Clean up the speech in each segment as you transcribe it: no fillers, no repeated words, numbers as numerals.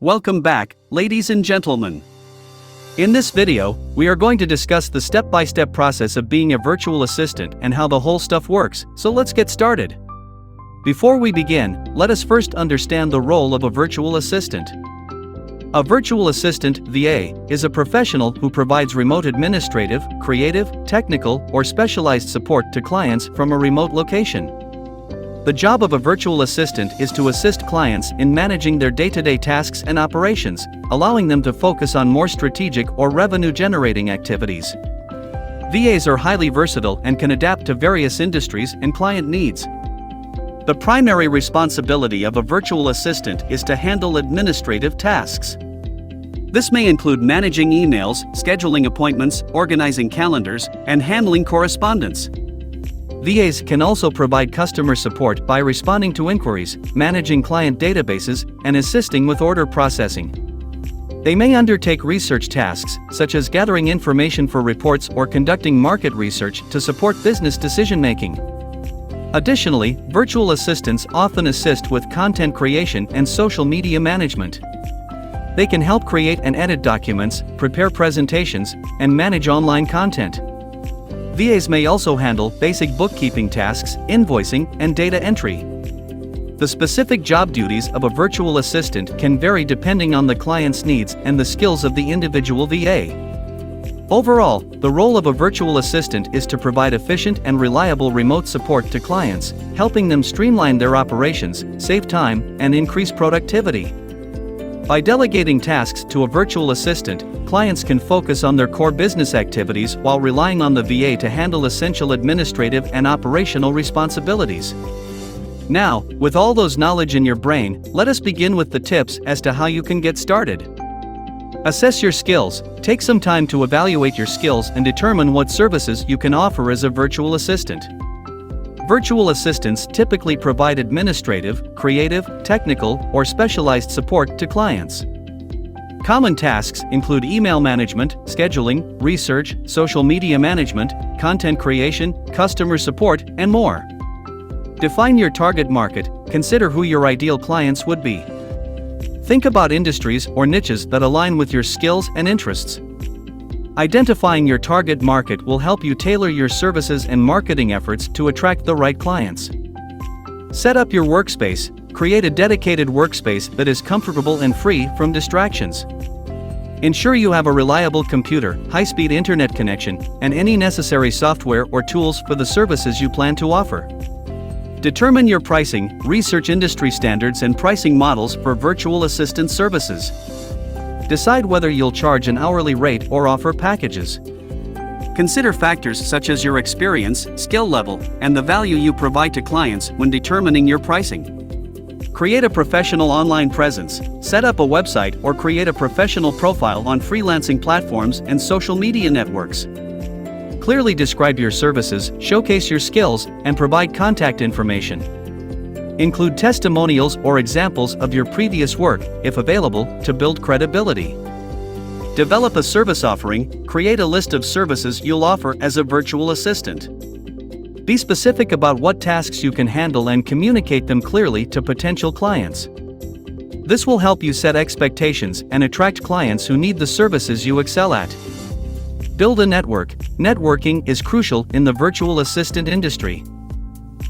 Welcome back, ladies and gentlemen. In this video, we are going to discuss the step-by-step process of being a virtual assistant and how the whole stuff works, so let's get started. Before we begin, let us first understand the role of a virtual assistant. A virtual assistant, VA, is a professional who provides remote administrative, creative, technical, or specialized support to clients from a remote location. The job of a virtual assistant is to assist clients in managing their day-to-day tasks and operations, allowing them to focus on more strategic or revenue-generating activities. VAs are highly versatile and can adapt to various industries and client needs. The primary responsibility of a virtual assistant is to handle administrative tasks. This may include managing emails, scheduling appointments, organizing calendars, and handling correspondence. VAs can also provide customer support by responding to inquiries, managing client databases, and assisting with order processing. They may undertake research tasks, such as gathering information for reports or conducting market research to support business decision-making. Additionally, virtual assistants often assist with content creation and social media management. They can help create and edit documents, prepare presentations, and manage online content. VAs may also handle basic bookkeeping tasks, invoicing, and data entry. The specific job duties of a virtual assistant can vary depending on the client's needs and the skills of the individual VA. Overall, the role of a virtual assistant is to provide efficient and reliable remote support to clients, helping them streamline their operations, save time, and increase productivity. By delegating tasks to a virtual assistant, clients can focus on their core business activities while relying on the VA to handle essential administrative and operational responsibilities. Now, with all those knowledge in your brain, let us begin with the tips as to how you can get started. Assess your skills. Take some time to evaluate your skills and determine what services you can offer as a virtual assistant. Virtual assistants typically provide administrative, creative, technical, or specialized support to clients. Common tasks include email management, scheduling, research, social media management, content creation, customer support, and more. Define your target market. Consider who your ideal clients would be. Think about industries or niches that align with your skills and interests. Identifying your target market will help you tailor your services and marketing efforts to attract the right clients. Set up your workspace. Create a dedicated workspace that is comfortable and free from distractions. Ensure you have a reliable computer, high-speed internet connection, and any necessary software or tools for the services you plan to offer. Determine your pricing. Research industry standards and pricing models for virtual assistant services. Decide whether you'll charge an hourly rate or offer packages. Consider factors such as your experience, skill level, and the value you provide to clients when determining your pricing. Create a professional online presence. Set up a website or create a professional profile on freelancing platforms and social media networks. Clearly describe your services, showcase your skills, and provide contact information. Include testimonials or examples of your previous work, if available, to build credibility. Develop a service offering. Create a list of services you'll offer as a virtual assistant. Be specific about what tasks you can handle and communicate them clearly to potential clients. This will help you set expectations and attract clients who need the services you excel at. Build a network. Networking is crucial in the virtual assistant industry.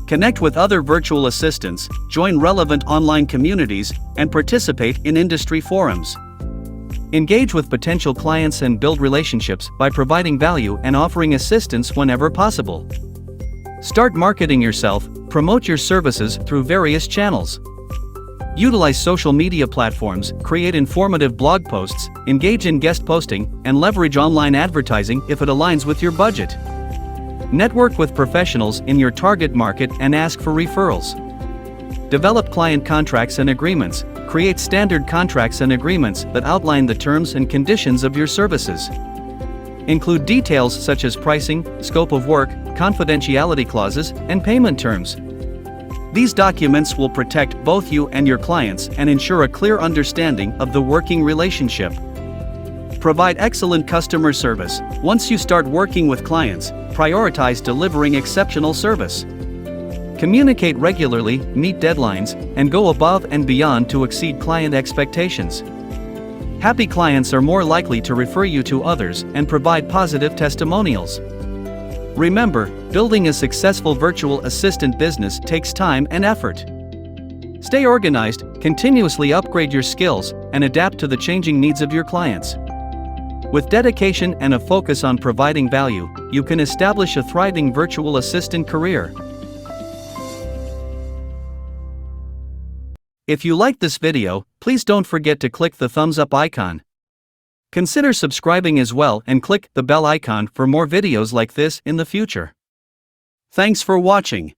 Connect with other virtual assistants, join relevant online communities, and participate in industry forums. Engage with potential clients and build relationships by providing value and offering assistance whenever possible. Start marketing yourself. Promote your services through various channels. Utilize social media platforms, create informative blog posts, engage in guest posting, and leverage online advertising if it aligns with your budget. Network with professionals in your target market and ask for referrals. Develop client contracts and agreements. Create standard contracts and agreements that outline the terms and conditions of your services. Include details such as pricing, scope of work, confidentiality clauses, and payment terms. These documents will protect both you and your clients and ensure a clear understanding of the working relationship. Provide excellent customer service. Once you start working with clients, prioritize delivering exceptional service. Communicate regularly, meet deadlines, and go above and beyond to exceed client expectations. Happy clients are more likely to refer you to others and provide positive testimonials. Remember, building a successful virtual assistant business takes time and effort. Stay organized, continuously upgrade your skills, and adapt to the changing needs of your clients. With dedication and a focus on providing value, you can establish a thriving virtual assistant career. If you liked this video, please don't forget to click the thumbs up icon. Consider subscribing as well and click the bell icon for more videos like this in the future. Thanks for watching.